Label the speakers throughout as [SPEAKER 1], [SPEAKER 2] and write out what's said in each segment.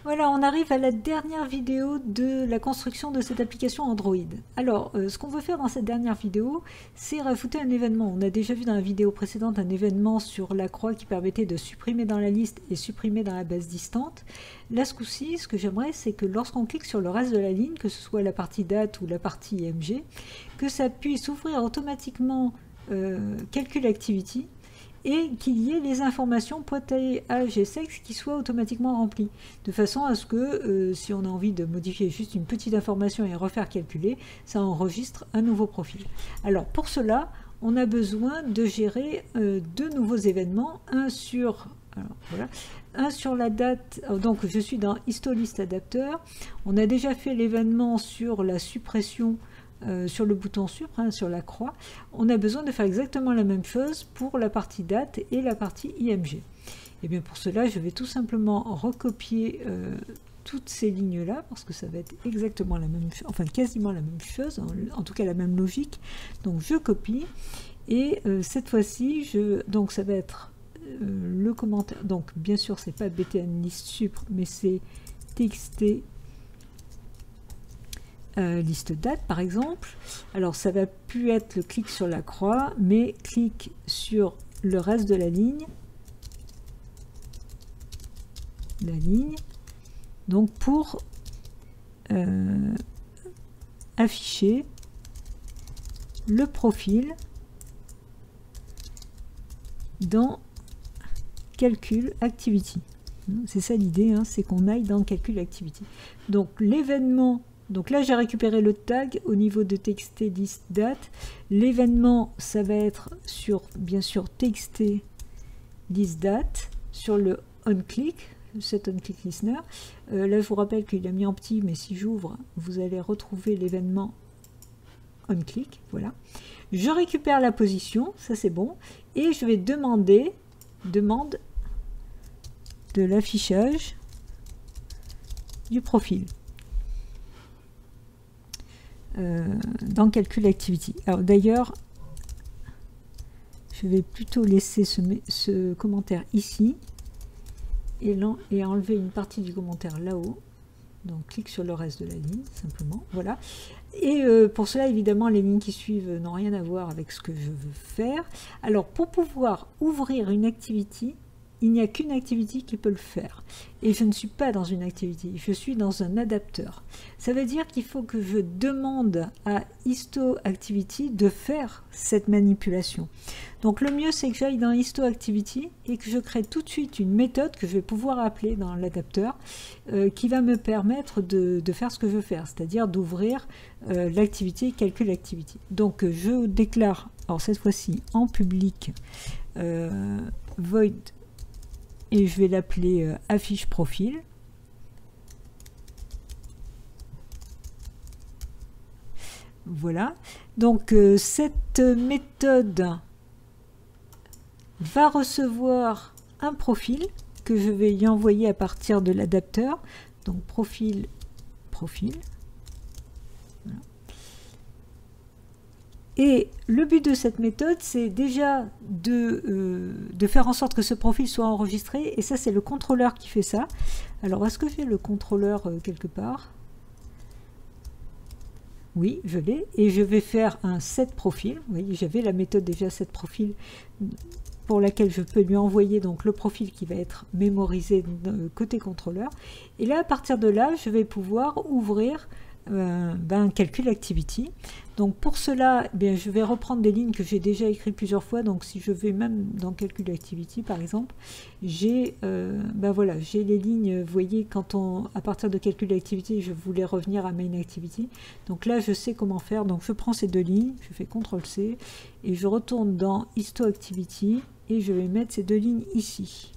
[SPEAKER 1] Voilà, on arrive à la dernière vidéo de la construction de cette application Android. Alors, ce qu'on veut faire dans cette dernière vidéo, c'est rajouter un événement. On a déjà vu dans la vidéo précédente un événement sur la croix qui permettait de supprimer dans la liste et supprimer dans la base distante. Là, ce coup-ci, ce que j'aimerais, c'est que lorsqu'on clique sur le reste de la ligne, que ce soit la partie date ou la partie IMG, que ça puisse ouvrir automatiquement Calcul Activity, et qu'il y ait les informations pointées âge et sexe qui soient automatiquement remplies, de façon à ce que si on a envie de modifier juste une petite information et refaire calculer, ça enregistre un nouveau profil. Alors pour cela, on a besoin de gérer deux nouveaux événements, un sur la date. Donc je suis dans HistoList Adapter. On a déjà fait l'événement sur la suppression sur le bouton sup, sur la croix. On a besoin de faire exactement la même chose pour la partie date et la partie IMG. Et bien pour cela, je vais tout simplement recopier toutes ces lignes-là, parce que ça va être exactement la même chose, enfin quasiment la même chose, en tout cas la même logique. Donc je copie, et cette fois-ci, donc ça va être le commentaire. Donc bien sûr, c'est pas btn list sup, mais c'est txt liste date par exemple. Alors ça va plus être le clic sur la croix, mais clic sur le reste de la ligne, donc pour afficher le profil dans Calcul Activity. C'est ça l'idée, c'est qu'on aille dans Calcul Activity. Donc l'événement, donc là j'ai récupéré le tag au niveau de txt list date. L'événement, ça va être sur, bien sûr, txt list date, sur le onClick, cet onClick listener. Là je vous rappelle qu'il a mis en petit, mais si j'ouvre, vous allez retrouver l'événement onClick. Voilà. Je récupère la position, ça c'est bon, et je vais demande de l'affichage du profil dans Calcul Activity. Alors d'ailleurs, je vais plutôt laisser ce commentaire ici et enlever une partie du commentaire là-haut. Donc clique sur le reste de la ligne, simplement. Voilà. Et pour cela, évidemment, les lignes qui suivent n'ont rien à voir avec ce que je veux faire. Alors, pour pouvoir ouvrir une activity, il n'y a qu'une activity qui peut le faire. Et je ne suis pas dans une activity, je suis dans un adapteur. Ça veut dire qu'il faut que je demande à HistoActivity de faire cette manipulation. Donc le mieux, c'est que j'aille dans HistoActivity et que je crée tout de suite une méthode que je vais pouvoir appeler dans l'adapteur qui va me permettre de faire ce que je veux faire, c'est-à-dire d'ouvrir l'activité Calcul Activity. Donc je déclare, alors cette fois-ci en public, void, et je vais l'appeler affiche profil. Voilà. Donc cette méthode va recevoir un profil que je vais lui envoyer à partir de l'adapteur. Donc profil. Voilà. Et le but de cette méthode, c'est déjà de faire en sorte que ce profil soit enregistré. Et ça, c'est le contrôleur qui fait ça. Alors, est-ce que j'ai le contrôleur quelque part? Oui, je l'ai. Et je vais faire un setProfil. Vous voyez, j'avais la méthode déjà setProfil pour laquelle je peux lui envoyer donc le profil qui va être mémorisé côté contrôleur. Et là, à partir de là, je vais pouvoir ouvrir Calcul Activity. Donc pour cela, je vais reprendre des lignes que j'ai déjà écrites plusieurs fois. Donc si je vais même dans Calcul Activity par exemple, j'ai voilà, j'ai les lignes, vous voyez, à partir de Calcul Activity, je voulais revenir à Main Activity. Donc là, je sais comment faire. Donc je prends ces deux lignes, je fais CTRL-C et je retourne dans HistoActivity et je vais mettre ces deux lignes ici.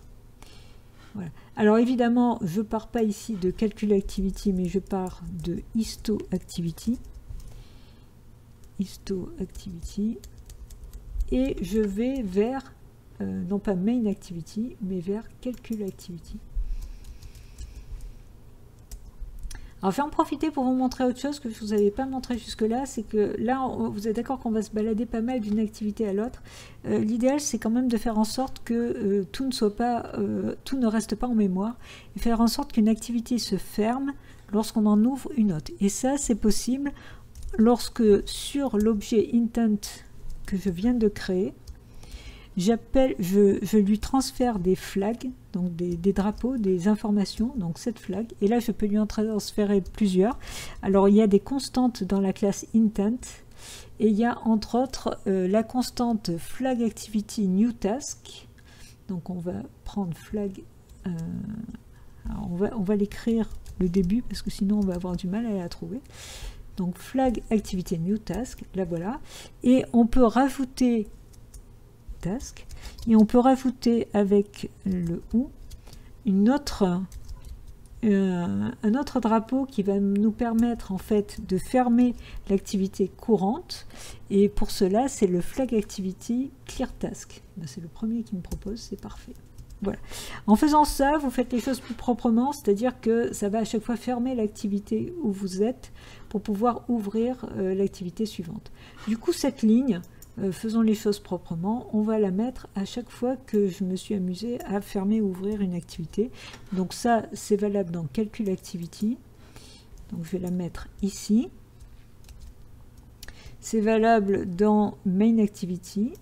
[SPEAKER 1] Voilà. Alors évidemment, je ne pars pas ici de Calcul Activity, mais je pars de HistoActivity. Et je vais vers, non pas Main Activity, mais vers Calcul Activity. Alors, je vais en profiter pour vous montrer autre chose que je ne vous avais pas montré jusque-là, c'est que là, vous êtes d'accord qu'on va se balader pas mal d'une activité à l'autre. L'idéal, c'est quand même de faire en sorte que tout ne reste pas en mémoire, et faire en sorte qu'une activité se ferme lorsqu'on en ouvre une autre. Et ça, c'est possible lorsque sur l'objet intent que je viens de créer, je lui transfère des flags, donc des drapeaux, des informations, donc cette flag, et là je peux lui en transférer plusieurs. Alors il y a des constantes dans la classe intent, et il y a entre autres la constante flag activity new task. Donc on va prendre flag, alors on va l'écrire le début parce que sinon on va avoir du mal à la trouver. Donc flag activity new task, là voilà, et on peut rajouter task, et on peut rajouter avec le ou un autre drapeau qui va nous permettre en fait de fermer l'activité courante, et pour cela c'est le flag activity clear task. C'est le premier qui me propose, c'est parfait. Voilà. En faisant ça, vous faites les choses plus proprement, c'est-à-dire que ça va à chaque fois fermer l'activité où vous êtes pour pouvoir ouvrir l'activité suivante. Du coup, cette ligne, faisons les choses proprement, on va la mettre à chaque fois que je me suis amusé à fermer ou ouvrir une activité. Donc ça, c'est valable dans Calcul Activity. Donc je vais la mettre ici. C'est valable dans Main Activity.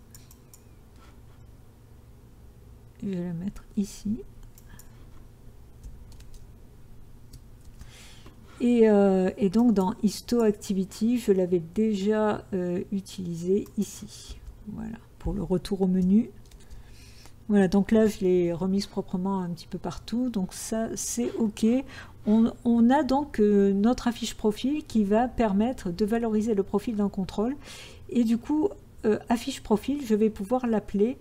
[SPEAKER 1] Je vais la mettre ici. Et donc dans Histo Activity, je l'avais déjà utilisé ici. Voilà, pour le retour au menu. Voilà, donc là je l'ai remise proprement un petit peu partout. Donc ça c'est OK. On a donc notre affiche profil qui va permettre de valoriser le profil d'un contrôle. Et du coup, affiche profil, je vais pouvoir l'appeler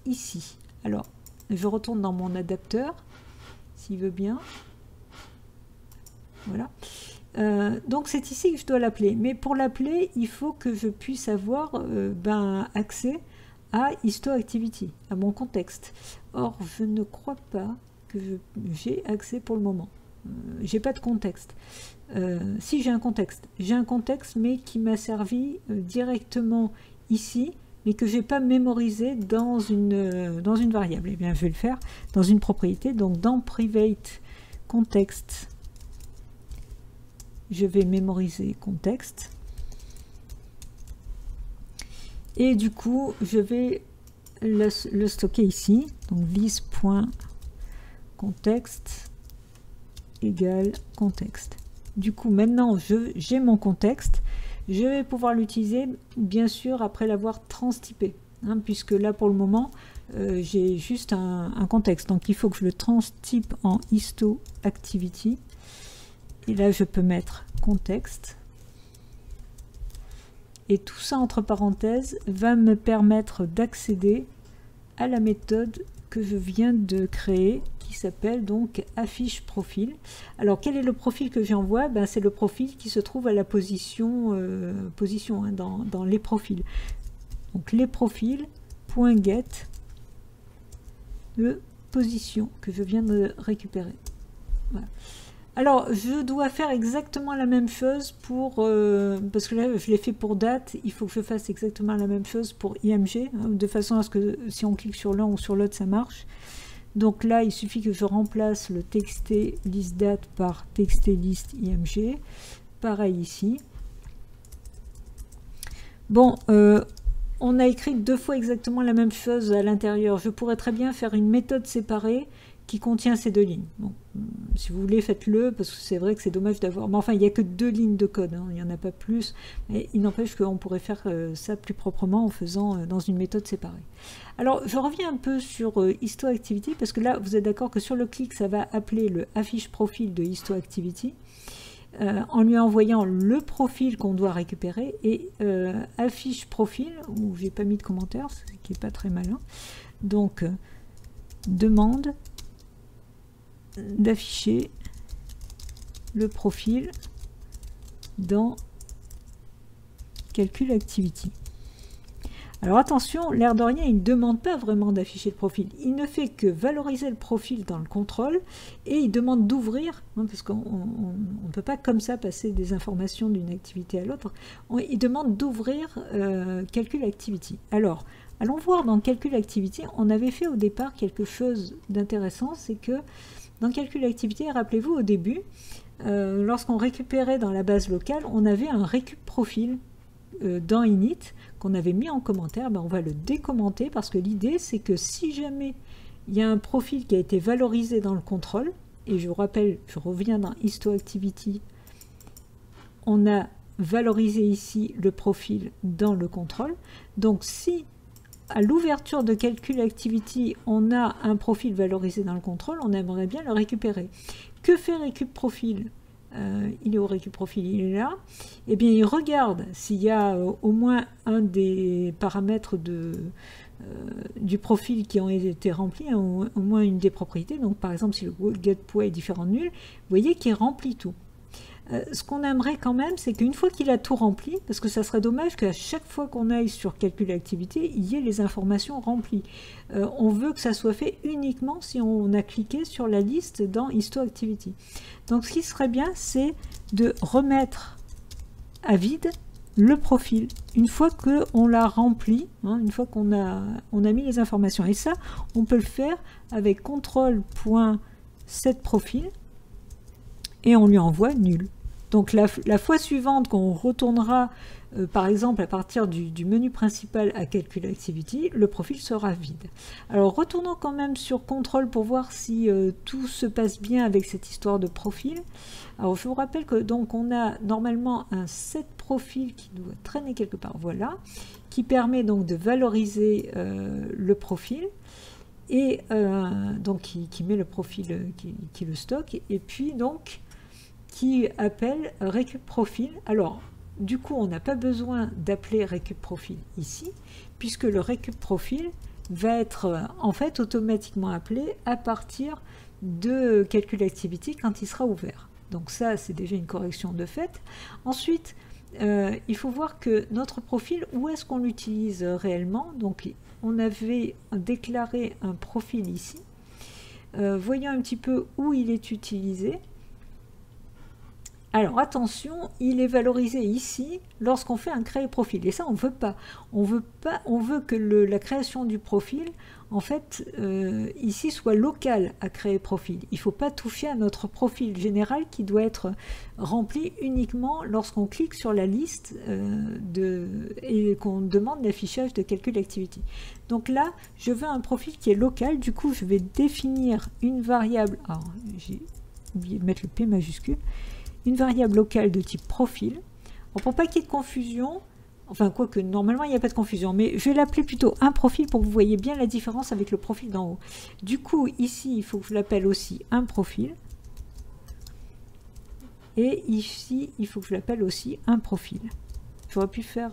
[SPEAKER 1] ici. Alors, je retourne dans mon adapteur, s'il veut bien. Voilà. Donc c'est ici que je dois l'appeler. Mais pour l'appeler, il faut que je puisse avoir accès à Histo Activity, à mon contexte. Or, je ne crois pas que j'ai accès pour le moment. J'ai pas de contexte. Si j'ai un contexte. J'ai un contexte, mais qui m'a servi directement ici, mais que j'ai pas mémorisé dans une variable. Eh bien, je vais le faire dans une propriété. Donc, dans Private Context, je vais mémoriser contexte. Et du coup, je vais le stocker ici. Donc, this.context égale contexte. Du coup, maintenant, j'ai mon contexte. Je vais pouvoir l'utiliser, bien sûr, après l'avoir transtypé. Hein, puisque là, pour le moment, j'ai juste un contexte. Donc, il faut que je le transtype en Histo Activity. Et là, je peux mettre contexte. Et tout ça, entre parenthèses, va me permettre d'accéder à la méthode que je viens de créer, qui s'appelle donc affiche profil. Alors, quel est le profil que j'envoie? C'est le profil qui se trouve à la position, hein, dans les profils. Donc, les profils.get de position que je viens de récupérer. Voilà. Alors, je dois faire exactement la même chose pour... parce que là, je l'ai fait pour date, il faut que je fasse exactement la même chose pour IMG, hein, de façon à ce que si on clique sur l'un ou sur l'autre, ça marche. Donc là, il suffit que je remplace le txt list date par txt list IMG. Pareil ici. Bon, on a écrit deux fois exactement la même chose à l'intérieur. Je pourrais très bien faire une méthode séparée qui contient ces deux lignes. Bon, si vous voulez, faites-le, parce que c'est vrai que c'est dommage d'avoir... Mais enfin, il n'y a que deux lignes de code, hein, il n'y en a pas plus. Mais il n'empêche qu'on pourrait faire ça plus proprement en faisant dans une méthode séparée. Alors, je reviens un peu sur Histo Activity, parce que là, vous êtes d'accord que sur le clic, ça va appeler le affiche profil de Histo Activity, en lui envoyant le profil qu'on doit récupérer, et affiche profil, où j'ai pas mis de commentaire, ce qui n'est pas très malin. Donc, demande d'afficher le profil dans Calcul Activity. Alors attention, l'air de rien, il ne demande pas vraiment d'afficher le profil. Il ne fait que valoriser le profil dans le contrôle et il demande d'ouvrir, hein, parce qu'on ne peut pas comme ça passer des informations d'une activité à l'autre. Il demande d'ouvrir Calcul Activity. Alors, allons voir dans Calcul Activity, on avait fait au départ quelque chose d'intéressant, c'est que dans Calcul Activity, rappelez-vous au début, lorsqu'on récupérait dans la base locale, on avait un récup profil dans init qu'on avait mis en commentaire. On va le décommenter parce que l'idée c'est que si jamais il y a un profil qui a été valorisé dans le contrôle, et je vous rappelle, je reviens dans HistoActivity, on a valorisé ici le profil dans le contrôle. Donc si à l'ouverture de Calcul Activity on a un profil valorisé dans le contrôle, on aimerait bien le récupérer. Que fait récup profil? Il est au récup profil, il est là. Eh bien, il regarde s'il y a au moins un des paramètres du profil qui ont été remplis, hein, au moins une des propriétés. Donc, par exemple, si le getPoids est différent de nul, vous voyez qu'il remplit tout. Ce qu'on aimerait quand même, c'est qu'une fois qu'il a tout rempli, parce que ça serait dommage qu'à chaque fois qu'on aille sur Calcul Activité, il y ait les informations remplies. On veut que ça soit fait uniquement si on a cliqué sur la liste dans HistoActivity. Donc ce qui serait bien, c'est de remettre à vide le profil, une fois qu'on l'a rempli, hein, une fois qu'on a mis les informations. Et ça, on peut le faire avec contrôle.setProfil et on lui envoie nul. Donc la fois suivante qu'on retournera, par exemple à partir du menu principal à Calcul Activity, le profil sera vide. Alors retournons quand même sur contrôle pour voir si tout se passe bien avec cette histoire de profil. Alors je vous rappelle que donc on a normalement un set profil qui doit traîner quelque part, voilà, qui permet donc de valoriser le profil. Et donc qui met le profil qui le stocke, et puis donc qui appelle récup profil. Alors du coup on n'a pas besoin d'appeler récup profil ici, puisque le récup profil va être en fait automatiquement appelé à partir de Calcul Activity quand il sera ouvert. Donc ça c'est déjà une correction de fait. Ensuite il faut voir que notre profil, où est-ce qu'on l'utilise réellement. Donc on avait déclaré un profil ici. Voyons un petit peu où il est utilisé. Alors attention, il est valorisé ici lorsqu'on fait un créer profil. Et ça, on ne veut pas. On veut que la création du profil, en fait, ici soit locale à créer profil. Il ne faut pas toucher à notre profil général qui doit être rempli uniquement lorsqu'on clique sur la liste et qu'on demande l'affichage de Calcul Activity. Donc là, je veux un profil qui est local. Du coup, je vais définir une variable. Alors, j'ai oublié de mettre le P majuscule. Une variable locale de type profil. Alors pour pas qu'il y ait de confusion, enfin quoique normalement il n'y a pas de confusion, mais je vais l'appeler plutôt un profil pour que vous voyez bien la différence avec le profil d'en haut. Du coup ici il faut que je l'appelle aussi un profil, et ici il faut que je l'appelle aussi un profil. J'aurais pu faire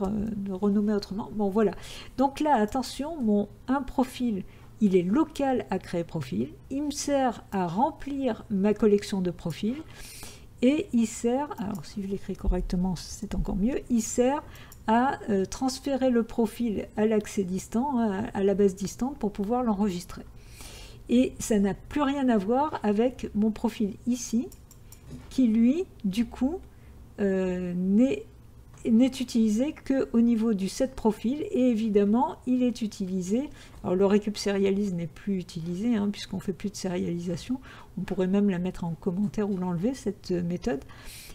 [SPEAKER 1] renommer autrement. Bon voilà. Donc là attention, mon un profil il est local à créer profil, il me sert à remplir ma collection de profils. Et il sert, alors si je l'écris correctement c'est encore mieux, il sert à transférer le profil à l'accès distant, à la base distante pour pouvoir l'enregistrer. Et ça n'a plus rien à voir avec mon profil ici, qui lui, du coup, n'est utilisé qu'au niveau du set profil, et évidemment il est utilisé, alors le récup serialize n'est plus utilisé hein, puisqu'on fait plus de sérialisation, on pourrait même la mettre en commentaire ou l'enlever cette méthode.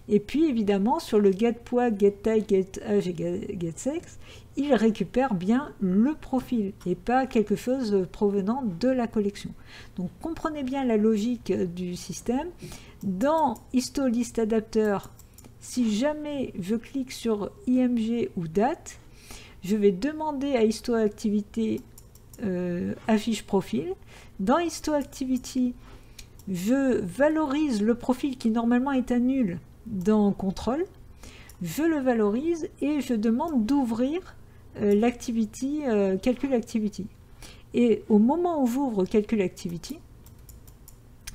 [SPEAKER 1] Et puis évidemment sur le getPoids, getType, getAge et getSex, il récupère bien le profil et pas quelque chose provenant de la collection. Donc comprenez bien la logique du système. Dans HistoListAdapter, si jamais je clique sur IMG ou date, je vais demander à HistoActivity affiche profil. Dans HistoActivity, je valorise le profil qui normalement est à nul dans contrôle. Je le valorise et je demande d'ouvrir l'activity Calcul Activity. Et au moment où j'ouvre Calcul Activity,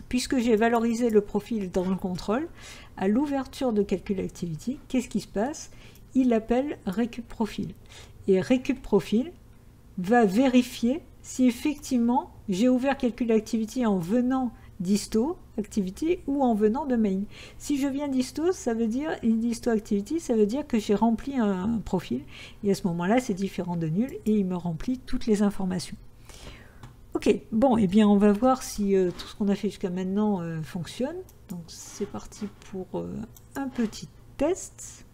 [SPEAKER 1] puisque j'ai valorisé le profil dans le contrôle, à l'ouverture de Calcul Activity, qu'est-ce qui se passe? Il appelle récup profil. Et récup profil, va vérifier si effectivement j'ai ouvert Calcul Activity en venant d'Histo Activity ou en venant de Main. Si je viens d'Histo, ça veut dire d'Histo Activity, ça veut dire que j'ai rempli un profil et à ce moment-là, c'est différent de nul et il me remplit toutes les informations. Ok, bon, et bien on va voir si tout ce qu'on a fait jusqu'à maintenant fonctionne. Donc c'est parti pour un petit test.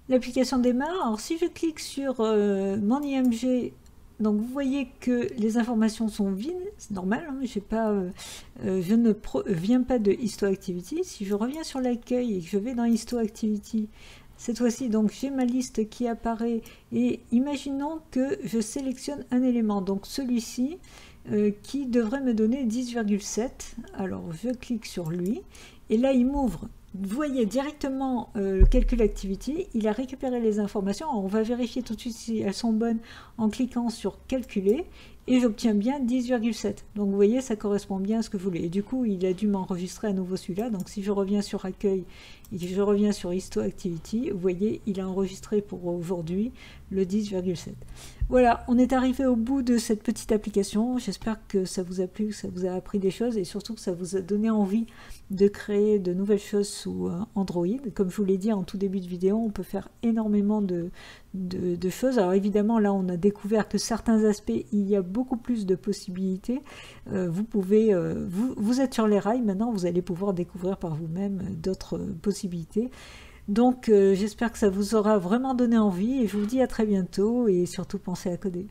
[SPEAKER 1] L'application démarre. Alors si je clique sur mon IMG, donc vous voyez que les informations sont vides, c'est normal, hein, je ne viens pas de Histo Activity. Si je reviens sur l'accueil et que je vais dans Histo Activity, cette fois-ci, donc j'ai ma liste qui apparaît et imaginons que je sélectionne un élément, donc celui-ci qui devrait me donner 10,7. Alors je clique sur lui et là il m'ouvre. Vous voyez directement le Calcul Activity, il a récupéré les informations. Alors, on va vérifier tout de suite si elles sont bonnes en cliquant sur Calculer et j'obtiens bien 10,7. Donc vous voyez, ça correspond bien à ce que vous voulez. Et du coup, il a dû m'enregistrer à nouveau celui-là. Donc si je reviens sur Accueil et que je reviens sur Histo Activity, vous voyez, il a enregistré pour aujourd'hui le 10,7. Voilà, on est arrivé au bout de cette petite application. J'espère que ça vous a plu, que ça vous a appris des choses et surtout que ça vous a donné envie de créer de nouvelles choses sous Android. Comme je vous l'ai dit en tout début de vidéo, on peut faire énormément de choses. Alors évidemment, là, on a découvert que certains aspects, il y a beaucoup plus de possibilités. Vous pouvez, vous êtes sur les rails maintenant, vous allez pouvoir découvrir par vous-même d'autres possibilités. Donc j'espère que ça vous aura vraiment donné envie et je vous dis à très bientôt et surtout pensez à coder.